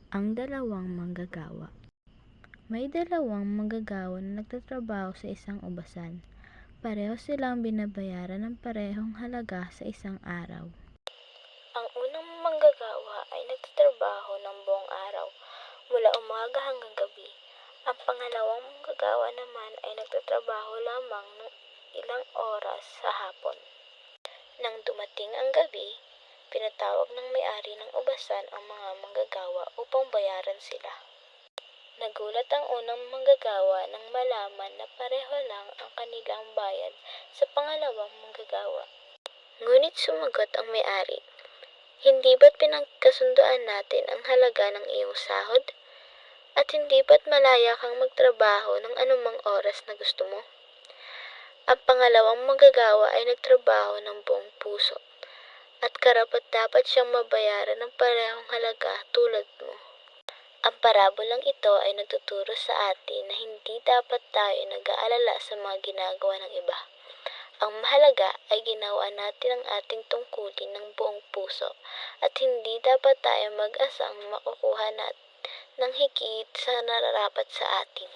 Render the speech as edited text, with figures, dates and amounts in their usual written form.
Ang dalawang manggagawa. May dalawang manggagawa na nagtatrabaho sa isang ubasan. Pareho silang binabayaran ng parehong halaga sa isang araw. Ang unang manggagawa ay nagtatrabaho ng buong araw, mula umaga hanggang gabi. Ang pangalawang manggagawa naman ay nagtatrabaho lamang ng ilang oras sa hapon. Nang dumating ang gabi, pinatawag ng may-ari ng ubasan ang mga manggagawa upang bayaran sila. Nagulat ang unang manggagawa nang malaman na pareho lang ang kanilang bayad sa pangalawang manggagawa. Ngunit sumagot ang may-ari, "Hindi ba't pinagkasunduan natin ang halaga ng iyong sahod? At hindi ba't malaya kang magtrabaho ng anumang oras na gusto mo?" Ang pangalawang manggagawa ay nagtrabaho ng buong puso, at karapat-dapat siyang mabayaran ng parehong halaga tulad mo. Ang parabolang ito ay nagtuturo sa atin na hindi dapat tayo nag-aalala sa mga ginagawa ng iba. Ang mahalaga ay ginawa natin ang ating tungkulin ng buong puso, at hindi dapat tayo mag-asang makukuha natin ng higit sa nararapat sa atin.